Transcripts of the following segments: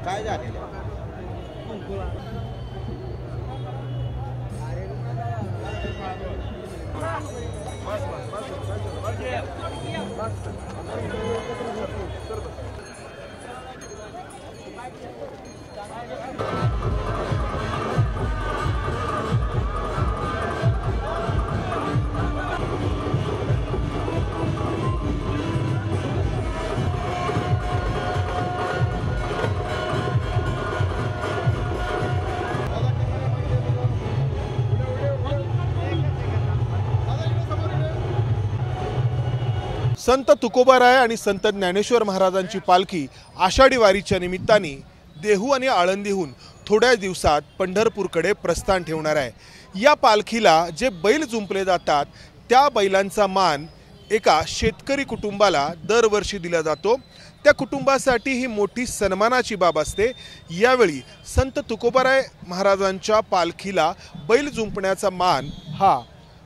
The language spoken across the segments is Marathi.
काय झालेलं संत तुकोबाराय आणि संत ज्ञानेश्वर महाराजांची पालखी आषाढी वारीच्या निमित्ताने देहू आणि आळंदीहून थोड्या दिवसात पंढरपूरकडे प्रस्थान ठेवणार आहे। या पालखीला जे बैल जुंपले जातात त्या बैलांचा मान एका शेतकरी कुटुंबाला दरवर्षी दिला जातो। त्या कुटुंबासाठी ही मोठी सन्मानाची बाब असते। यावेळी संत तुकोबाराय महाराजांच्या पालखीला बैल जुंपण्याचा मान हा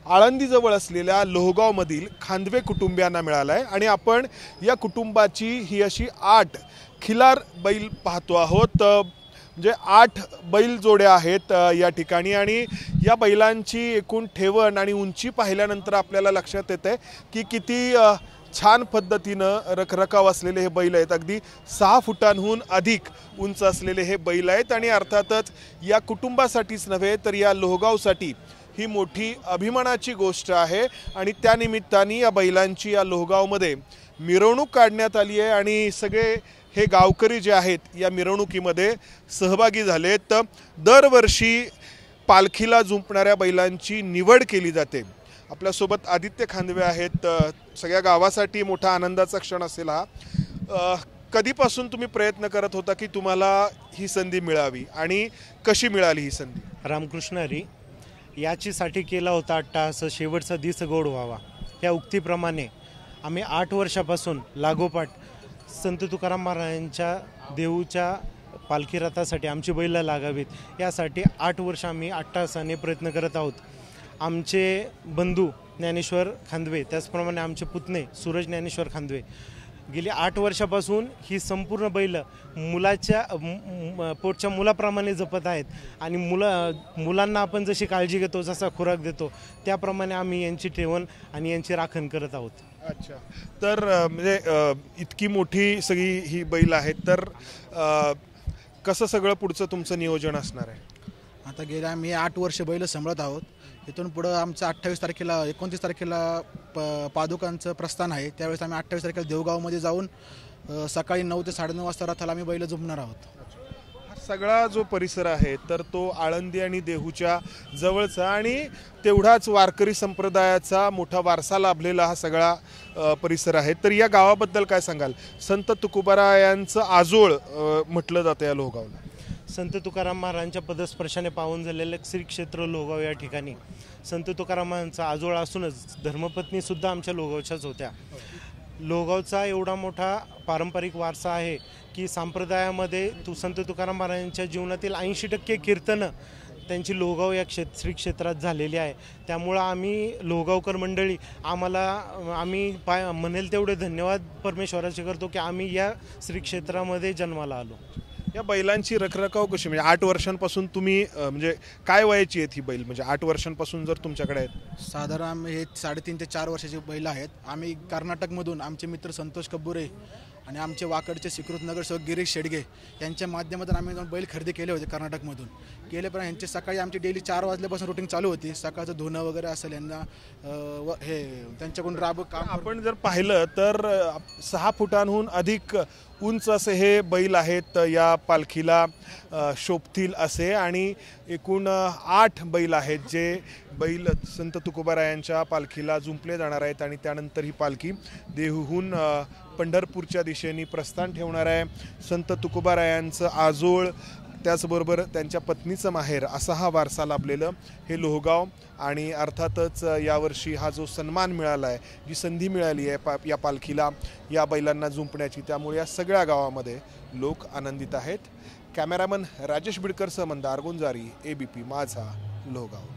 आळंदीजवळ असलेल्या लोहगावमधील खांदवे कुटुंबियांना मिळाला आहे आणि आपण या कुटुंबाची ही अशी 8 खिलार बैल पाहतो आहोत। म्हणजे 8 बैल जोड्या आहेत या ठिकाणी आणि या बैलांची एकूण ठेवण आणि उंची पाहिल्यानंतर आपल्याला लक्षात येते की किती छान पद्धतीनं रखरखाव असलेले हे बैल आहेत। अगदी 6 फुटांहून अधिक उंच असलेले हे बैल आहेत आणि अर्थातच या कुटुंबासाठीच नव्हे तर या लोहगावसाठी ही मोठी अभिमानाची गोष्ट आहे आणि त्या निमित्ताने या बैलांची या लोहगावमध्ये मिरवणूक काढण्यात आली आहे आणि सगळे हे गावकरी जे आहेत या मिरवणुकीमध्ये सहभागी झालेत। दरवर्षी पालखीला जुंपणाऱ्या बैलांची निवड केली जाते। आपल्यासोबत आदित्य खांदवे आहेत। सगळ्या गावासाठी मोठा आनंदाचा क्षण असेल हा। कधीपासून तुम्ही प्रयत्न करत होता की तुम्हाला ही संधी मिळावी आणि कशी मिळाली ही संधी? रामकृष्ण हरी याचीसाठी केला होता अट्टाहास शेवटचा दिस गोड व्हावा या उक्तीप्रमाणे आम्ही 8 वर्षापासून लागोपाठ संत तुकाराम महाराजांच्या देऊच्या पालखी रथासाठी आमची बैल लागावीत यासाठी 8 वर्ष आम्ही अट्टाहासाने प्रयत्न करत आहोत। आमचे बंधू ज्ञानेश्वर खांदवे त्याचप्रमाणे आमचे पुतणे सूरज ज्ञानेश्वर खांदवे गेली 8 वर्षापासून ही संपूर्ण बैल मुलाच्या पोटच्या मुलाप्रमाणे जपत आहेत आणि मुलांना आपण जशी काळजी घेतो जसा खुराक देतो त्याप्रमाणे आम्ही यांची ठेवण आणि यांची राखण करत आहोत। अच्छा, तर म्हणजे इतकी मोठी सगळी ही बैल आहेत तर कसं सगळं पुढचं तुमचं नियोजन असणार आहे? आता गेल्या आम्ही 8 वर्ष बैल सांभाळत आहोत। इथून पुढं आमचं 29 तारखेला पादुकांचं प्रस्थान आहे। त्यावेळेस आम्ही 28 तारखेला देवगावमध्ये जाऊन सकाळी 9 ते 9:30 वाजता रथाला आम्ही बैल जुंपणार आहोत। सगळा जो परिसर आहे तर तो आळंदी आणि देहूच्या जवळचा आणि तेवढाच वारकरी संप्रदायाचा मोठा वारसा लाभलेला हा सगळा परिसर आहे। तर या गावाबद्दल काय सांगाल? संत तुकोबारायांचं आजोळ म्हटलं जातं या लोहगावला। संत तुकाराम महाराजांच्या पदस्पर्शाने पावन झालेलं श्री क्षेत्र लोहगाव या ठिकाणी संत तुकारामांचा आजोळ असूनच धर्मपत्नी सुद्धा आमच्या लोहगावच्याच होत्या। लोहगावचा एवढा मोठा पारंपरिक वारसा आहे की संप्रदायामध्ये संत तुकाराम महाराजांच्या जीवनातील 80% कीर्तनं त्यांची लोहगाव या श्री क्षेत्रात झालेली आहे। त्यामुळं आम्ही लोहगावकर मंडळी आम्ही म्हणेल तेवढे धन्यवाद परमेश्वराचे करतो की आम्ही या श्री क्षेत्रामध्ये जन्माला आलो। या बैलांची रखरखाव कशी म्हणजे 8 वर्षांपासून तुम्ही म्हणजे काय वयाची आहेत ही बैल? म्हणजे 8 वर्षांपासून जर तुमच्याकडे आहेत? साधारण हे 3.5 ते 4 वर्षाचे बैल आहेत। आम्ही कर्नाटकमधून आमचे मित्र संतोष कब्बुरे आणि आमचे वाकडचे स्वीकृत नगरसेवक गिरीश शेडगे यांच्या माध्यमातून आम्ही बैल खरेदी केले होते कर्नाटकमधून। केल्यापर्यंत यांचे सकाळी आमची डेली 4 वाजल्यापासून रुटीन चालू होती। सकाळचं धुणं वगैरे असेल यांना हे त्यांच्याकडून काम आपण जर पाहिलं तर 6 फुटांहून अधिक उंच असे हे बैल आहेत या पालखीला शोभतील असे आणि एकूण 8 बैल आहेत जे बैल संत तुकोबारायांच्या पालखीला जुंपले जाणार आहेत आणि त्यानंतर ही पालखी देहूहून पंढरपूरच्या दिशेने प्रस्थान ठेवणार आहे। संत तुकोबारायांचं आजोळ त्याचबरोबर त्यांच्या पत्नीचं माहेर असा हा वारसा लाभलेलं हे लोहगाव आणि अर्थातच यावर्षी हा जो सन्मान मिळाला आहे जी संधी मिळाली आहे या पालखीला या बैलांना जुंपण्याची त्यामुळे या सगळ्या गावामध्ये लोक आनंदित आहेत। कॅमेरामन राजेश बिडकरसह मंदार गुंजारी ABP माझा लोहगाव।